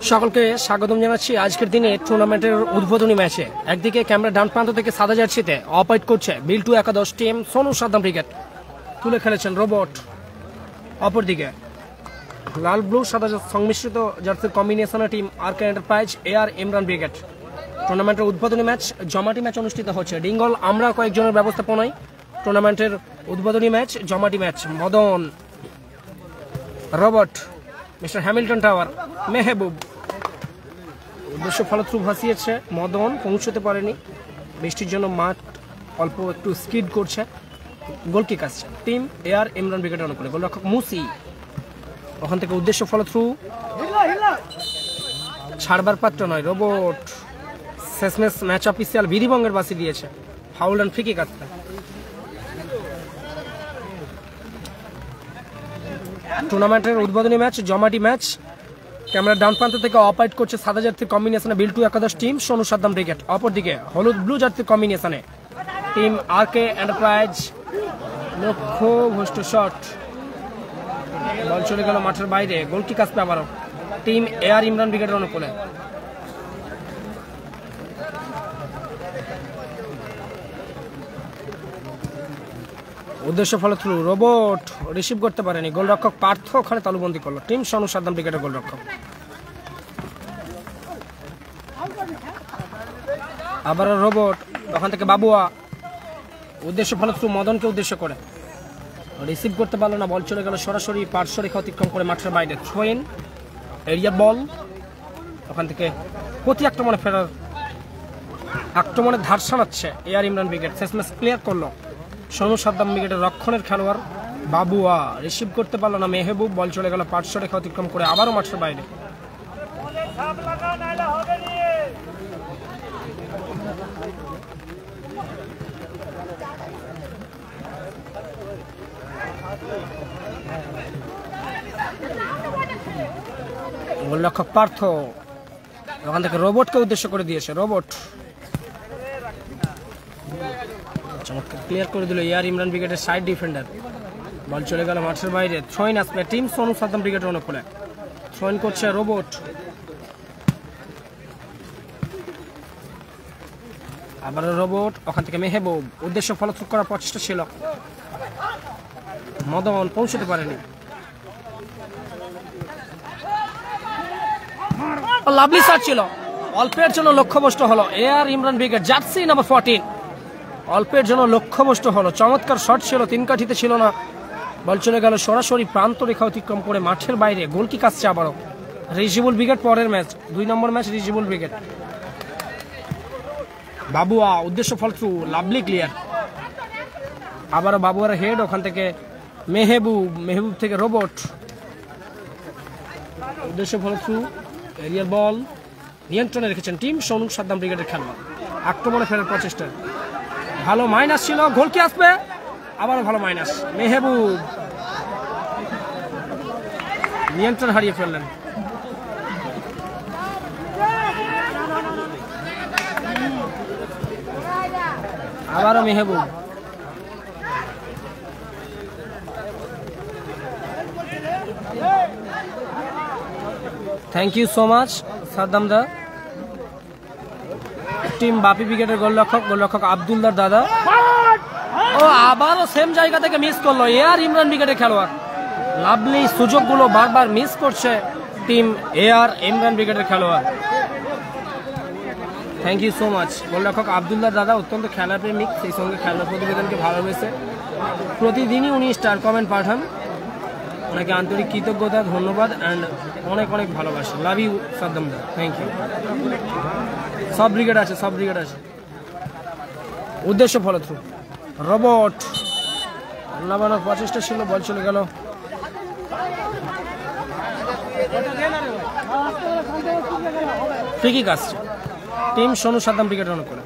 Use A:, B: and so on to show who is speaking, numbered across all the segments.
A: সকলকে স্বাগতম জানাচ্ছি আজকের দিনে টুর্নামেন্টের উদ্বোধনী ম্যাচে। একদিকে ক্যামেরা ডান প্রান্ত থেকে সাদা জার্সিতে অপারেট করছে বিল্টু একাদশ টিম সোনু সাদ্দাম ব্রিগেড, তুলে খেলেছেন রোবট। অপরদিকে লাল ব্লু সাদা সংমিশ্রিত জার্সির কম্বিনেশনে team RK enterprise AR Imran brigade. টুর্নামেন্টের উদ্বোধনী ম্যাচ জমাটি ম্যাচ অনুষ্ঠিত হচ্ছে ডিঙ্গল আমরা কয়েকজনের ব্যবস্থাপনায়। টুর্নামেন্টের উদ্বোধনী ম্যাচ জমাটি match. Madan, Robot, mister Hamilton tower, Mehboob. উদ্দেশ্য ফলত্রু ভাসিয়েছে মদন, পৌঁছতে পারেনি বৃষ্টির জন্য, মাঠ অল্প একটু স্কিড করছে। গোলকিক আসছে টিম এআর ইমরান ব্রিগেডের অনুকূলে। গোলরক্ষক মুসি, ওখান থেকে উদ্দেশ্য ফলত্রু, ছাড়বার পাত্র নয় রোবট। শেষমেশ ম্যাচ অফিসিয়াল বিধিভঙ্গের বাসি দিয়েছে, ফাউল অ্যান্ড ফ্রি কিক আসছে। টুর্নামেন্টের উদ্বোধনী ম্যাচ জমাটি ম্যাচ। ক্যামেরার ডান প্রান্ত থেকে অপারেট করছে সাদা জার্সির কম্বিনেশনে বিল্টু একাদশ টিম সোনু সাদ্দাম ব্রিগেড। অপরদিকে হলুদ ব্লু জার্সির কম্বিনেশনে টিম আরকে এন্টারপ্রাইজ। লক্ষ্য ভ্রষ্ট শট, বল চলে গেল মাঠের বাইরে। গোলকিক আসবে আবারও টিম এআর ইমরান ব্রিগেডের অনুকূলে। উদ্দেশ্য ফলত্রু, রোবট রিসিভ করতে পারেনি, গোলরক্ষক পার্থ ওখানে তালুবন্দি করলো টিম সোনু সাদ্দাম ব্রিগেডের গোলরক্ষক। আবারও রোবট, ওখান থেকে বাবুয়া। উদ্দেশ্য ফলত্রু মদনকে উদ্দেশ্য করে, রিসিভ করতে পারলো না, বল চলে গেল সরাসরি পার্শ্বরেখা অতিক্রম করে মাঠের বাইরে। থ্রোইন এরিয়া বল, ওখান থেকে প্রতি আক্রমণে ফেরার আক্রমণের ধার সানাচ্ছে এআর ইমরান ব্রিগেড। শেষমেশ ক্লিয়ার করলো সোনু সাদ্দাম ব্রিগেডের রক্ষণের খেলোয়াড় বাবুয়া, রিসিভ করতে পারলো না মেহবুব, বল চলে গেল পার্শ্বরেখা অতিক্রম করে আবারও মাঠের বাইরে। গোলরক্ষক পার্থ ওখান থেকে রোবটকে উদ্দেশ্য করে দিয়েছে, রোবট চমৎকার ক্লিয়ার করে দিল এআর ইমরান ব্রিগেডের সাইড ডিফেন্ডার। বল চলে গেল মাঠের বাইরে। থ্রোইন আসবে টিম সোনু সাদ্দাম ব্রিগেডের অনুকূলে। থ্রোইন করছে রোবট, আবার রোবট, ওখান থেকে মেহবুব। উদ্দেশ্য ফলপ্রসূ করার প্রচেষ্টা ছিল, মদন পৌঁছতে পারেনি। লাভলি শট ছিল, অল্পের জন্য লক্ষ্যভ্রষ্ট হলো AR Imran brigade. Jersey number 14 অল্পের জন্য লক্ষ্যভ্রষ্ট হলো। চমৎকার শট ছিল, তিন কাঠিতে ছিল না, বল চলে গেল সরাসরি প্রান্ত রেখা অতিক্রম করে মাঠের বাইরে। গোলকিক আসছে আবারও রিজিবুল ব্রিগেড। পরের ম্যাচ 2 নম্বর ম্যাচ রিজিবুল ব্রিগেড। বাবুয়া, উদ্দেশ্য ফলপ্রসূ, লাভলি ক্লিয়ার। আবারও বাবুয়ার হেড, ওখান থেকে মেহবুব, মেহবুব থেকে রোবট। উদ্দেশ্য ফলপ্রসূ, এরিয়ার বল নিয়ন্ত্রণে রেখেছেন টিম সোনু সাদ্দাম ব্রিগেডের খেলোয়াড়। আক্রমণে ফেরার প্রচেষ্টা, ভালো মাইনাস ছিল, গোল কি আসবে আবারও ভালো মাইনাস। মেহবুব নিয়ন্ত্রণ হারিয়ে ফেললেন। আবারও Mehboob, thank you so much Saddam দা। টিম বাপি ব্রিগেডের গোলরক্ষক, গোলরক্ষক আব্দুল্লাহর দাদা। ও আবারও সেম জায়গা থেকে মিস করলো এআর ইমরান ব্রিগেডের খেলোয়াড়। লাভলি সুযোগগুলো বারবার মিস করছে টিম এআর ইমরান ব্রিগেডের খেলোয়াড়। থ্যাংক ইউ সো মাচ গোলরক্ষক আব্দুল্লাহর দাদা, অত্যন্ত খেলাপ্রেমিক, সেই সঙ্গে খেলার প্রতিবেদনকে ভালোবেসে প্রতিদিনই উনি স্টার কমেন্ট পাঠান। ওনাকে আন্তরিক কৃতজ্ঞতা, ধন্যবাদ অ্যান্ড অনেক অনেক ভালোবাসা। লাভ ইউ সাদ্দাম দা, থ্যাংক ইউ। সব ব্রিগেড আছে, সব ব্রিগেড আছে। উদ্দেশ্য ফলপ্রসূ, রোবট নামানোর প্রচেষ্টা ছিল, বল চলে গেল ফ্রি কিক আসছে টিম সোনু সাদ্দাম ব্রিগেডের অনুকূলে।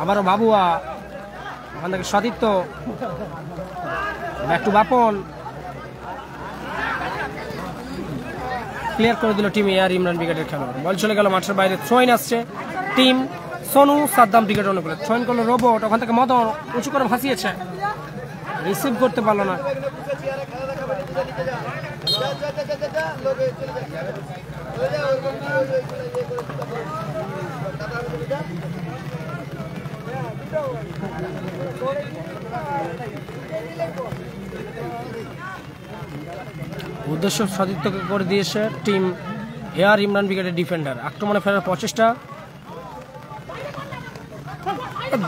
A: আবারও বাবুয়া, ওখান থেকে সতীর্থ, ব্যাক টু বাপন, ক্লিয়ার করে দিল টিম এআর ইমরান ব্রিগেডের খেলোয়াড়। বল চলে গেল মাঠের বাইরে। থ্রোইন আসছে টিম সোনু সাদ্দাম ব্রিগেডের অনুকূলে। থ্রোইন করলো রোবট, ওখান থেকে মদন উঁচু করে ভাসিয়েছে, রিসিভ করতে পারলো না। উদ্দেশ্য সতীর্থ করে দিয়েছে টিম এআর ইমরান ব্রিগেডের ডিফেন্ডার। আক্রমণে ফেরার প্রচেষ্টা,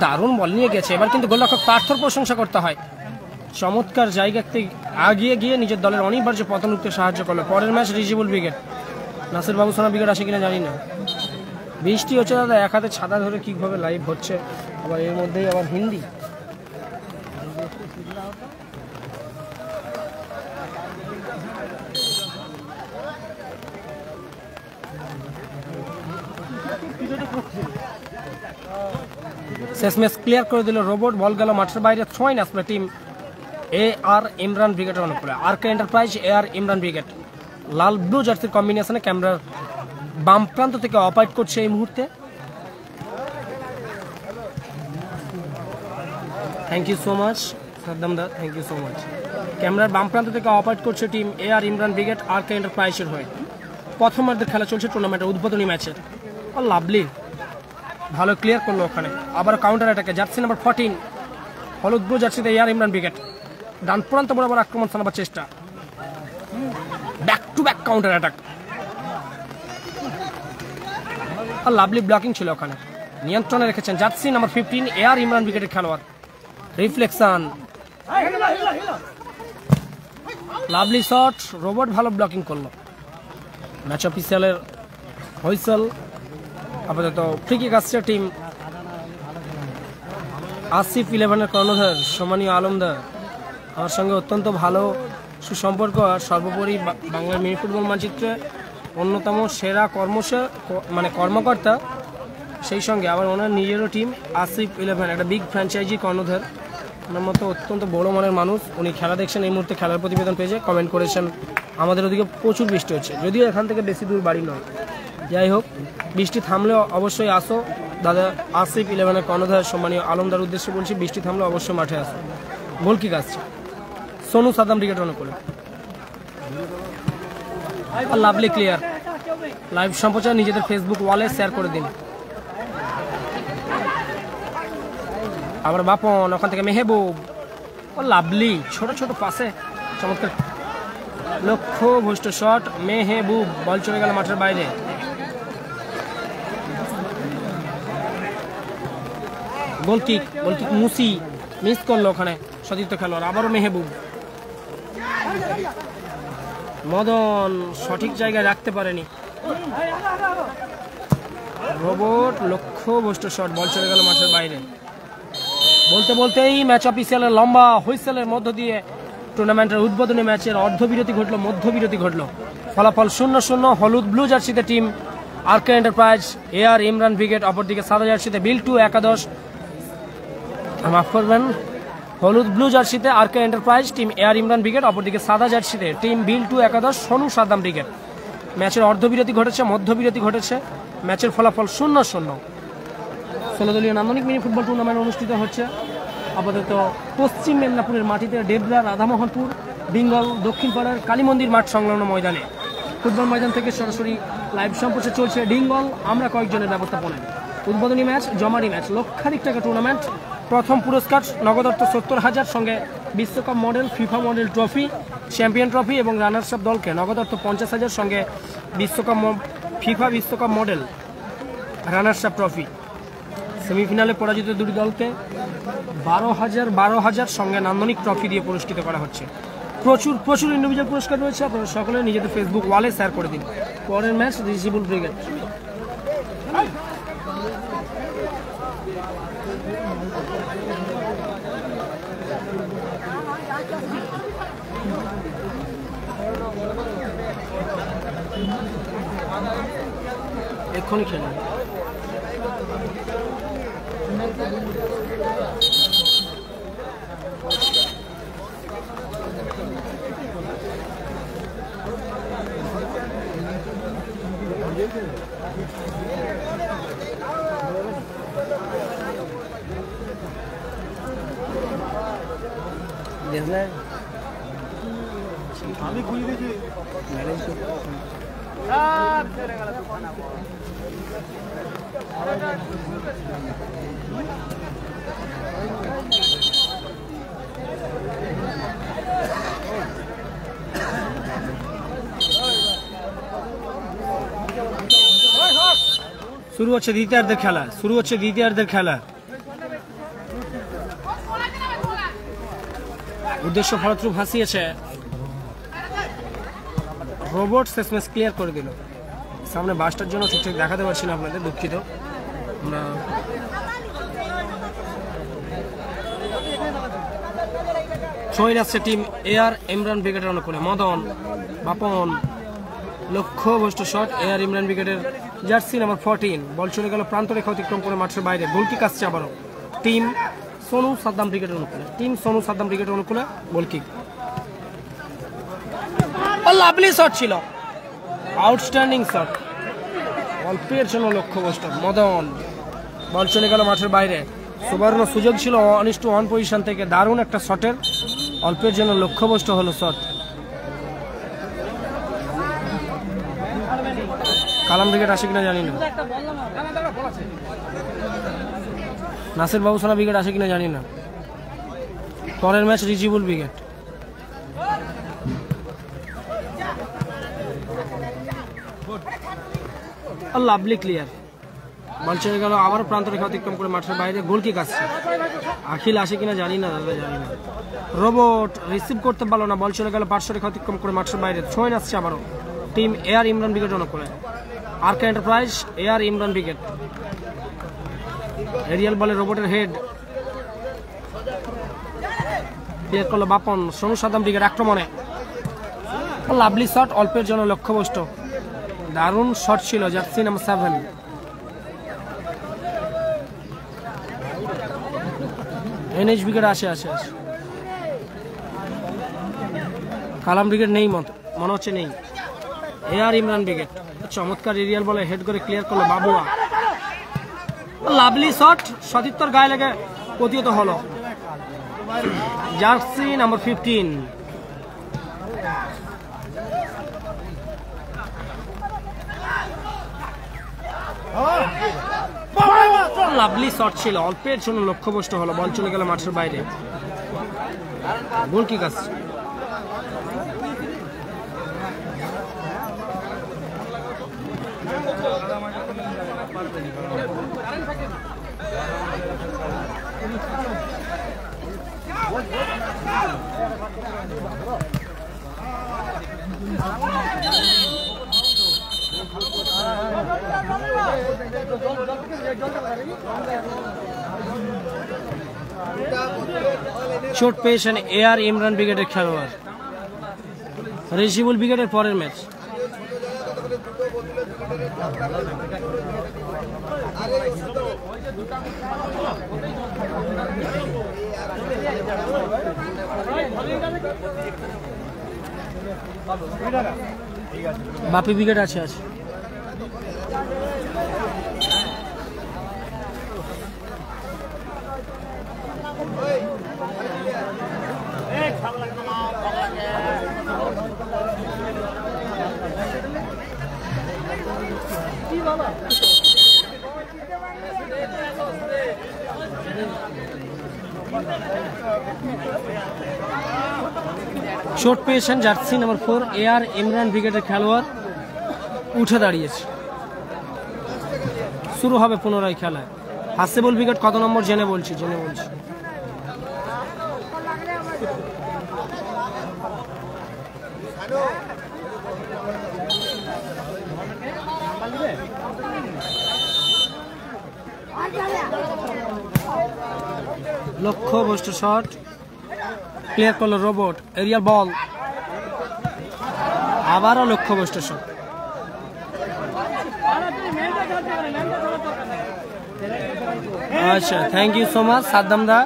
A: দারুণ বল নিয়ে গেছে। এবার কিন্তু গোলরক্ষক পার্থর প্রশংসা করতে হয়, চমৎকার জায়গা থেকে আগিয়ে গিয়ে নিজের দলের অনিবার্য পতন রুখতে সাহায্য করলো। পরের ম্যাচ রিজিবুল ব্রিগেড, নাসির বাবু সোনা ব্রিগেড আসে কিনা জানি না। বৃষ্টি হচ্ছে দাদা, এক হাতে ছাতা ধরে কিভাবে লাইভ হচ্ছে, আবার এর মধ্যেই আবার হিন্দি। শেষ ম্যাচ ক্লিয়ার করে দিল রোবট, বল গেল মাঠের বাইরে। থ্রোইন আসলে টিম এআর ইমরান ব্রিগেডের অনুকূলে। আরকে এন্টারপ্রাইজ এআর ইমরান ব্রিগেড লাল ব্লু জার্সির কম্বিনেশনে ক্যামেরার বাম প্রান্ত থেকে অপারেট করছে এই মুহূর্তে। Thank you so much Saddam দা, থ্যাংক ইউ সো মাচ। ক্যামেরার বাম প্রান্ত থেকে অপারেট করছে team AR Imran brigade RK এন্টারপ্রাইজের হয়ে। প্রথমার্ধের খেলা চলছে টুর্নামেন্টের উদ্বোধনী ম্যাচের। ও লাভলি, ভালো ক্লিয়ার করলো ওখানে। আবার কাউন্টার অ্যাটাকে জার্সি নাম্বার 14 হলুদ ব্লু জার্সিতে এআর ইমরান ব্রিগেড ডান প্রান্ত বরাবর আক্রমণ চালাবার চেষ্টা। Back to back counter attack, আর লাভলি ব্লকিং ছিল ওখানে। নিয়ন্ত্রণে রেখেছেন জার্সি নাম্বার 15 এআর ইমরান ব্রিগেডের খেলোয়াড়। রিফ্লেকশন, লাভলি শট, রোবট ভালো ব্লকিং করলো। ম্যাচ অফিসিয়ালের হুইসেল। আপাতত ফ্রি কিক আসছে টিম আসিফ 11-এর কর্ণধার সম্মানীয় আলমদার, আমার সঙ্গে অত্যন্ত ভালো সুসম্পর্ক, আর সর্বোপরি বাংলার মিনি ফুটবল মানচিত্রে অন্যতম সেরা কর্মকর্তা। সেই সঙ্গে আবার ওনার নিজেরও টিম আসিফ 11, একটা বিগ ফ্র্যাঞ্চাইজি কর্ণধার। ওনার মতো অত্যন্ত বড় মনের মানুষ। উনি খেলা দেখছেন এই মুহূর্তে, খেলার প্রতিবেদন পেজে কমেন্ট করেছেন আমাদের ওদিকে প্রচুর বৃষ্টি হচ্ছে, যদিও এখান থেকে বেশি দূর বাড়ি নয়। যাই হোক, বৃষ্টি থামলেও অবশ্যই আসো দাদা। আসিফ 11-এর কর্ণধার সম্মানীয় আলমদার উদ্দেশ্যে বলছি, বৃষ্টি থামলে অবশ্যই মাঠে আসো। গোল কিক আসছে সোনু সাদ্দাম ব্রিগেড অনুকূলে। আর লাভলি ক্লিয়ার, লাইভ সম্প্রচার নিজেদের ফেসবুক ওয়ালে শেয়ার করে দিন। আবার বাপন, ওখান থেকে মেহবুব, ও লাভলি ছোট ছোট পাশে চমৎকার লক্ষ্য ভ্রষ্ট শট। মেহবুব, বল চলে গেল মাঠের বাইরে। গোল কিক মুসি মিস করলো ওখানে সতীর্থ খেলোয়াড়। আবারও মেহবুব, মদন সঠিক জায়গায় রাখতে পারেনি। রোবট লক্ষ্য ভ্রষ্ট শট, বল চলে গেল মাঠের বাইরে। বলতে বলতেই ম্যাচ অফিসিয়ালের লম্বা হুইসেলের মধ্য দিয়ে টুর্নামেন্টের উদ্বোধনী ম্যাচের অর্ধবিরতি ঘটলো, মধ্যবিরতি ঘটলো। ফলাফল 0-0 হলুদ ব্লু জার্সিতে team RK enterprise AR Imran brigade, অপরদিকে সাদা জার্সিতে বিল টু একাদশ, মাফ করবেন, হলুদ ব্লু জার্সিতে RK enterprise team AR Imran brigade, অপরদিকে সাদা জার্সিতে টিম বিল টু একাদশ সোনু সাদ্দাম ব্রিগেড। ম্যাচের অর্ধবিরতি ঘটেছে, মধ্যবিরতি ঘটেছে। ম্যাচের ফলাফল 0-0। 16 দলীয় নান্দনিক মিনি ফুটবল টুর্নামেন্ট অনুষ্ঠিত হচ্ছে আপাতত পশ্চিম মেদিনীপুরের মাটিতে, ডেবরা, রাধামোহনপুর, বেঙ্গল, দক্ষিণপাড়ার কালী মন্দির মাঠ সংলগ্ন ময়দানে। ফুটবল ময়দান থেকে সরাসরি লাইভ সম্প্রচার চলছে ডিঙ্গল আমরা কয়েকজনের ব্যবস্থাপনায়। উদ্বোধনী ম্যাচ, জমারি ম্যাচ, লক্ষাধিক টাকা টুর্নামেন্ট। প্রথম পুরস্কার নগদার্থ 70,000, সঙ্গে বিশ্বকাপ model, FIFA model trophy, champion trophy এবং রানার্স আপ দলকে নগদার্থ 50,000, সঙ্গে ফিফা বিশ্বকাপ মডেল রানার্স আপ ট্রফি। সেমিফিনালে পরাজিত দুটি দলকে 12,000 সঙ্গে নান্দনিক ট্রফি দিয়ে পুরস্কৃত করা হচ্ছে। প্রচুর ইন্ডিভিজুয়াল পুরস্কার রয়েছে, আপনারা সকলে নিজেদের ফেসবুক ওয়ালে শেয়ার করে দিন। পরের ম্যাচ রিজিবুল ব্রিগেড। এক্ষুনি খেলে শুরু হচ্ছে দ্বিতীয়ার্ধের খেলা উদ্দেশ্য ফলপ্রসূ হাসিয়েছে রোবট শেষমেশ ক্লিয়ার করে দিল সামনে বাসটার জন্য ঠিকঠাক দেখাতে পারছি না আপনাদের দুঃখিত আমরা ছয় আসছে টিম এআর ইমরান ব্রিগেডের অনুকূলে মদন বাপন লক্ষ্যভ্রষ্ট শট এআর ইমরান ব্রিগেডের জার্সি নাম্বার 14 বল চলে গেল প্রান্ত রেখা অতিক্রম করে মাঠের বাইরে গোল কিক আসছে আবারও টিম সোনু সাদ্দাম ব্রিগেডের অনুকূলে গোল কিক লাভলি শট ছিল আউটস্ট্যান্ডিং শট অল্পের জন্য লক্ষ্যভ্রষ্ট মদন বল চলে গেল মাঠের বাইরে সুবর্ণ সুযোগ ছিল 1-1 পজিশন থেকে দারুণ একটা শটের অল্পের জন্য লক্ষ্যভ্রষ্ট হলো শট কালাম ব্রিগেড আসে কিনা জানি না নাসির বাবুসানা ব্রিগেড আসে কিনা জানি না পরের match Rejibul brigade lovely clear ball চলে গেল আবারও প্রান্ত রেখা অতিক্রম করে মাঠের বাইরে গোল কিক আসছে আখিল আসে কিনা জানি না দাদা জানি না রোবট রিসিভ করতে পারলো না বল চলে গেল পার্শ্ব রেখা অতিক্রম করে মাঠের বাইরে ছয় আসছে আবারও টিম এআর ইমরান ব্রিগেড অনুকূলে RK enterprise AR Imran brigade aerial বলে রোবটের হেড ক্লিয়ার করলো বাপন সোনু সাদ্দাম ব্রিগেড আক্রমণে লাভলি শট অল্পের জন্য লক্ষ্যভ্রষ্ট দারুণ শট ছিল জার্সি নাম্বার 7 এনএইচ ব্রিগেড আসে কালাম ব্রিগেড নেই মনে হচ্ছে নেই এআর ইমরান ব্রিগেড চমৎকার এরিয়াল বলে হেড করে ক্লিয়ার করলো বাবুয়া লাভলি শট সতীর্থর গায়ে লেগে প্রতিহত হলো জার্সি নাম্বার 15 লাভলি শট ছিল অল্পের জন্য লক্ষ্যভ্রষ্ট হলো বল চলে গেল মাঠের বাইরে গোল কিক আসছে চোট পেয়েছেন এআর ইমরান ব্রিগেডের খেলোয়াড় রিজিবুল ব্রিগেডের পরের ম্যাচ বাপি ব্রিগেড আছে চোট পেয়েছেন জার্সি নাম্বার 4 এআর ইমরান ব্রিগেডের খেলোয়াড় উঠে দাঁড়িয়েছে শুরু হবে পুনরায় খেলা হাসিবুল ব্রিগেড কত নম্বর জেনে বলছি লক্ষ্যভ্রষ্ট শট ক্লিয়ার করলো রোবট এরিয়াল বল আবারও লক্ষ্যভ্রষ্ট শট আচ্ছা thank you so much Saddam দা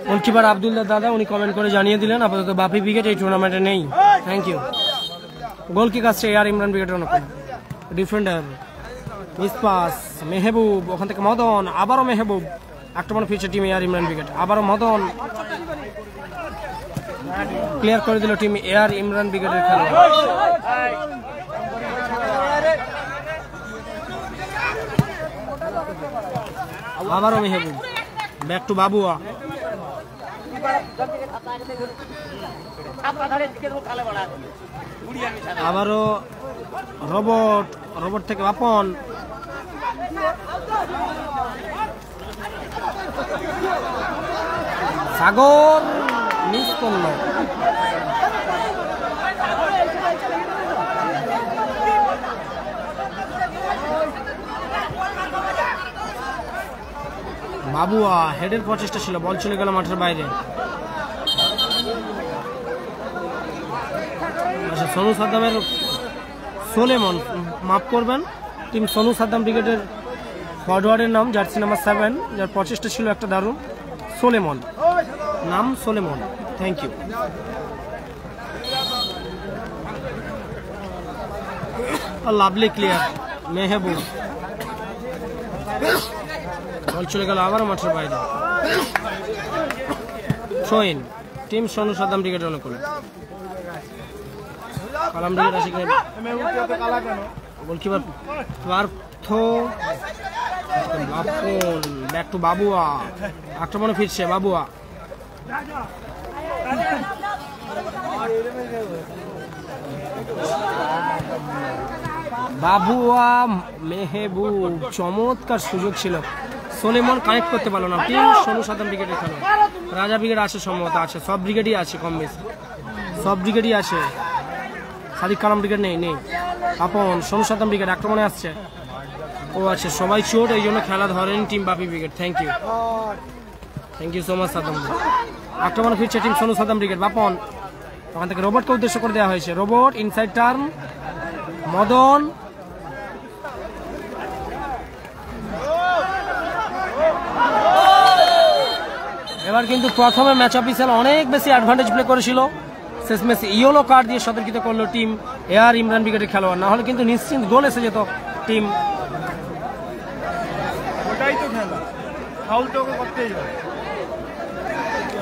A: গোলকিপার আব্দুল্লাহ দাদা উনি কমেন্ট করে জানিয়ে দিলেন আপাতত বাপি ব্রিগেড এই টুর্নামেন্টে নেই থ্যাংক ইউ গোল কিক আসছে এআর ইমরান ব্রিগেডের অনুকূল ডিফেন্ডার মিস পাস মেহবুব ওখান থেকে মদন আবারও মেহবুব আক্রমণ ফিরছে টিম এআর ইমরান ব্রিগেড আবারও মদন ক্লিয়ার করে দিল টিম এআর ইমরান ব্রিগেডের খেলোয়াড়। আবারও মেহেবুব, ব্যাক টু বাবুয়া, আবারও রোবট, রোবট থেকে বাপন, সাগর মিস করল। বাবুয়া হেডের প্রচেষ্টা ছিল, বল চলে গেল মাঠের বাইরে। আচ্ছা, সোনু সাদ্দামের সোলেমন, মাফ করবেন, টিম সোনু সাদ্দাম ব্রিগেডের ফরওয়ার্ডের নাম জার্সি নাম্বার 7, যার প্রচেষ্টা ছিল একটা দারুণ, সোলেমন, নাম Soleman. Thank you. Lovely clear, Mehboob, ball চলে গেল আবার মাঠের বাইরে। থ্রোইন, টিম সোনু সাদ্দাম ব্রিগেডের অনুকূলে। কালাম ব্রিগেড আসে কিনা, goalkeeper Partha, Bapan, back to Babua, আক্রমণে ফিরছে বাবুয়া, বাবুয়া মেহেবুব, চমৎকার সুযোগ ছিল, সোলেমন কানেক্ট করতে পারলো না। টিম সোনু সাদ্দাম ব্রিগেডের খেলো, রাজা ব্রিগেড আছে, সম্ভবত আছে, সব ব্রিগেডই আছে, কম বেশি সব ব্রিগেডই আছে। সাদিক কালাম ব্রিগেড নেই, নেই। আপন, সোনু সাদ্দাম ব্রিগেড আক্রমণে আসছে, ও আছে, সবাই চোট, এই জন্য খেলা ধরেন team Bapi brigade. Thank you, thank you so much Saddam. আক্রমণে ফিরছে টিম সোনু সাদ্দাম ব্রিগেড। বাপন, ওখান থেকে রোবটকে উদ্দেশ্য করে দেওয়া হয়েছে, রোবট ইনসাইড টার্ন, মদন, এবার কিন্তু প্রথমে ম্যাচ অফিসিয়াল অনেক বেশি অ্যাডভান্টেজ প্লে করেছিল, শেষমেশ ইয়েলো কার্ড দিয়ে সতর্কিত করলো টিম এআর ইমরান ব্রিগেডের খেলোয়াড়, না হলে কিন্তু নিশ্চিন্ত গোল এসে যেত টিম।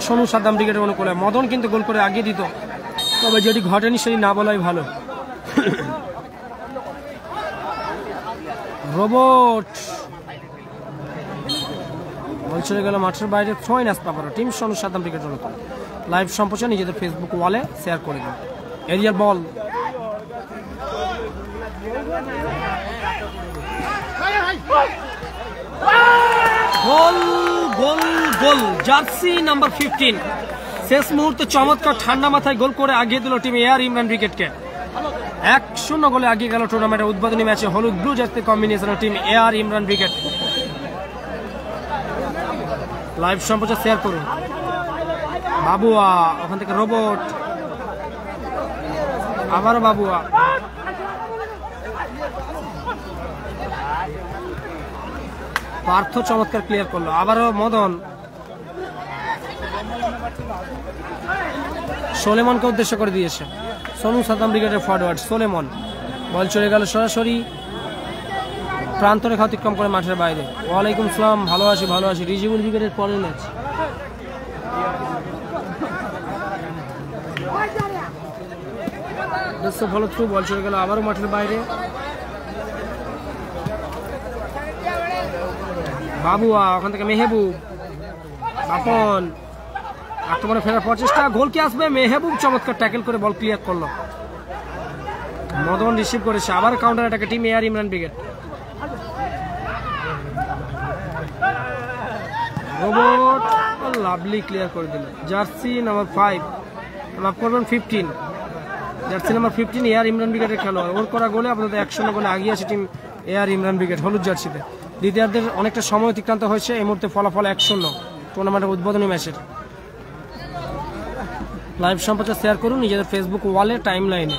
A: সোনু সাদ্দাম ব্রিগেডের অনুকূলে মদন কিন্তু গোল করে আগিয়ে দিত, তবে যেটি ঘটেনি সেটি না বলাই ভালো। রোবট, বল চলে গেল মাঠের বাইরে, থ্রোইন আসতে পারো টিম সোনু সাদ্দাম ব্রিগেডের অনুকূলে। লাইভ সম্প্রচার নিজেদের ফেসবুক ওয়ালে শেয়ার করে দিন। এরিয়ার বল, গোল গোল গোল, জার্সি নাম্বার 15 শেষ মুহূর্তে চমৎকার ঠান্ডা মাথায় গোল করে আগিয়ে দিল টিম এআর ইমরান ব্রিগেডকে। 1-0 গোলে আগিয়ে গেল টুর্নামেন্টের উদ্বোধনী ম্যাচে হলুদ ব্লু জার্সি কম্বিনেশনের team AR Imran brigade. Live সম্প্রচার শেয়ার করুন। বাবুয়া, ওখান থেকে রোবট, আবারও বাবুয়া, পার্থ চমৎকার ক্লিয়ার করলো, আবারও মদন, সোলেমনকে উদ্দেশ্য করে দিয়েছে সোনু সাদ্দাম ব্রিগেডের ফরওয়ার্ড সোলেমন, বল চলে গেল সরাসরি প্রান্ত রেখা অতিক্রম করে মাঠের বাইরে। ওয়ালাইকুম সালাম, ভালো আছি ভালো আছি। রিজিবুল ব্রিগেডের পরের ম্যাচ, ফলো থ্রু, বল চলে গেল আবারও মাঠের বাইরে। বাবুয়া, ওখান থেকে মেহেবুব, আপন, আক্রমণে ফেরার প্রচেষ্টা, গোল কি আসবে? মেহেবুব চমৎকার ট্যাকেল করে বল ক্লিয়ার করলো, মদন রিসিভ করেছে, আবার কাউন্টার অ্যাটাকে team AR Imran brigade. Robot lovely clear করে দিল, জার্সি নাম্বার 5, মাফ করবেন 15, জার্সি নাম্বার 15 এআর ইমরান ব্রিগেডের খেলোয়াড়। ওর করা গোলে আপাতত 1-0 গোলে আগিয়ে আছে টিম এআর ইমরান ব্রিগেড হলুদ জার্সিতে। দ্বিতীয়ার্ধের অনেকটা সময় অতিক্রান্ত হয়েছে, এই মুহূর্তে ফলাফল 1-0 টুর্নামেন্টের উদ্বোধনী ম্যাচের। লাইভ সম্প্রচার শেয়ার করুন নিজেদের ফেসবুক ওয়ালে, টাইম লাইনে।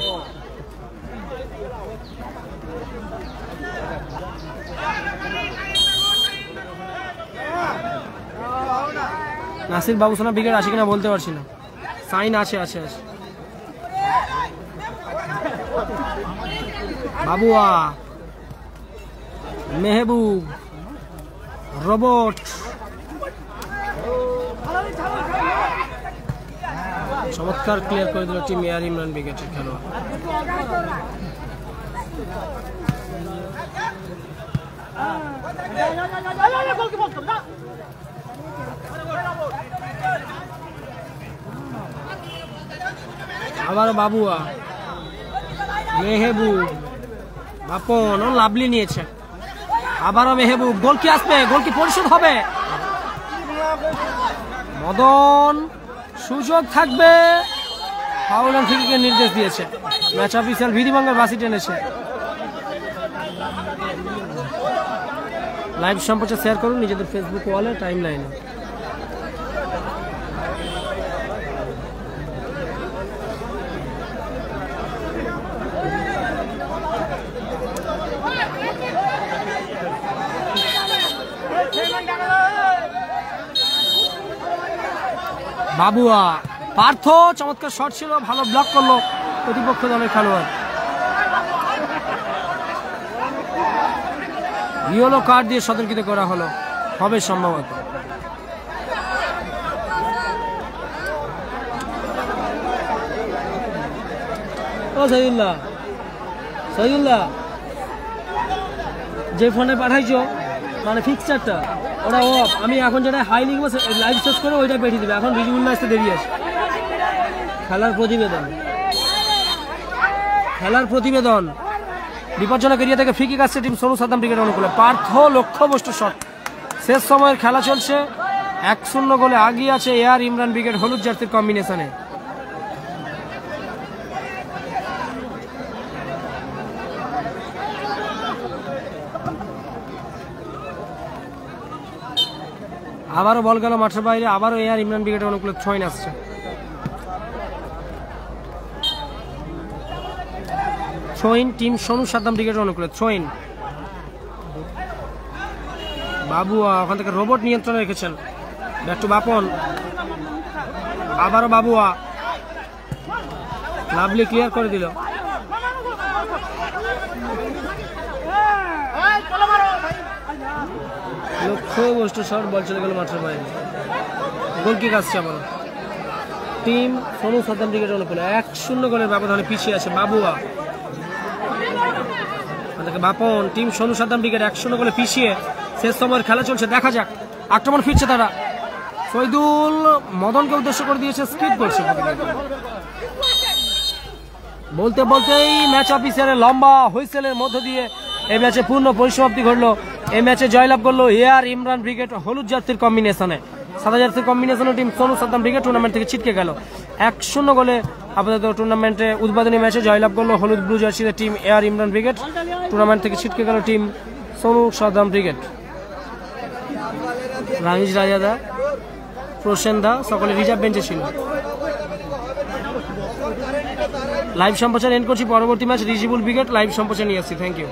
A: নাসির বাবুসোনা ব্রিগেড আছে কিনা বলতে পারছি না, সাইন আছে আছে আছে। বাবুয়া, মেহেবুব, রোবট, চমৎকার ক্লিয়ার করে দিল টিম এয়ার ইমরান ব্রিগেডের খেলোয়াড়। আবার বাবুয়া, মেহেবুব, বাপন ও লাভলি নিয়েছে। আবারও মেহেবুব, গোল কি আসবে? গোল কি পরিশোধ হবে? মদন, সুযোগ থাকবে। ফাউল অ্যান্ড ফ্রি কিকের নির্দেশ দিয়েছে ম্যাচ অফিসিয়াল ভিডিবাঙ্গার বাসি টেনেছে। লাইভ সম্প্রচার শেয়ার করুন নিজেদের ফেসবুক ওয়ালে, টাইম লাইনে। বাবুয়া, পার্থ চমৎকার শট ছিল, ভালো ব্লক করলো প্রতিপক্ষ দলের খেলোয়াড়। ইয়েলো কার্ড দিয়ে সতর্কিত করা হলো, হবে সম্ভবত। ও সহিউল্লাহ, সহিউল্লাহ যে ফোনে পাঠাইছো মানে ফিক্সচারটা ওটা অফ, আমি এখন যেটা হাই লিখবো লাইভ সার্চ করে ওইটা পেঠিয়ে দেবে। এখন ভিজিবল ম্যাচটা দেরি আছে। খেলার প্রতিবেদন, খেলার প্রতিবেদন। বিপজ্জনক এরিয়া থেকে ফ্রি কিক আসছে টিম সোনু সাদ্দাম ব্রিগেড অনুকূলে। পার্থ লক্ষ্যবস্তু শট। শেষ সময়ের খেলা চলছে, 1-0 গোলে আগিয়ে আছে এয়ার ইমরান ব্রিগেড হলুদ জার্সির কম্বিনেশনে। আবারও বল গেল মাঠের বাইরে, আবারও এয়ার ইমরান ব্রিগেড অনুকূলে ছয় আসছে। ছয়ন টিম সোনু সাদ্দাম ব্রিগেড অনুকূলে। ছয়ন বাবুয়া ওখান থেকে রোবট নিয়ন্ত্রণে রেখেছেন। ব্যাক টু বাপন, আবারও বাবুয়া, লাভলি ক্লিয়ার করে দিল। লক্ষ্যবস্তু শট, বল চলে গেল মাঠের বাইরে। গোল কিক আসছে আবার টিম সোনু সাদ্দাম ব্রিগেড অনুকূলে। 1-0 গোলের ব্যবধানে পিছিয়ে আছে বাবুয়া। বাপন টিম সোনু সাদ্দাম ব্রিগেড 1-0 গোলে পিছিয়ে। শেষ সময়ের খেলা চলছে, দেখা যাক আক্রমণ ফিরছে তারা। শহীদুল মদনকে উদ্দেশ্য করে দিয়েছে, স্কিপ করছে। বলতে বলতেই ম্যাচ অফিসারের লম্বা হুইসেলের মধ্য দিয়ে এই ম্যাচে পূর্ণ পরিসমাপ্তি ঘটলো। এই ম্যাচে জয়লাভ করলো এয়ার ইমরান ব্রিগেড হলুদ জার্সির কম্বিনেশনে। সাদা জার্সির কম্বিনেশনে team Sonu Saddam brigade tournament থেকে ছিটকে গেল। 1-0 গোলে আপাতত টুর্নামেন্টে উদ্বোধনী ম্যাচে জয়লাভ করলো হলুদ ব্লু জার্সিতে team air Imran brigade. Tournament থেকে ছিটকে গেল টিম সোনু সাদ্দাম ব্রিগেড। রামিজ রাজাদা, প্রসেনদা সকলে রিজার্ভ বেঞ্চে ছিল। লাইভ সম্প্রচার এন্ড করছি। পরবর্তী ম্যাচ রিজিবুল ব্রিগেড লাইভ সম্প্রচার নিয়ে আসছি। Thank you.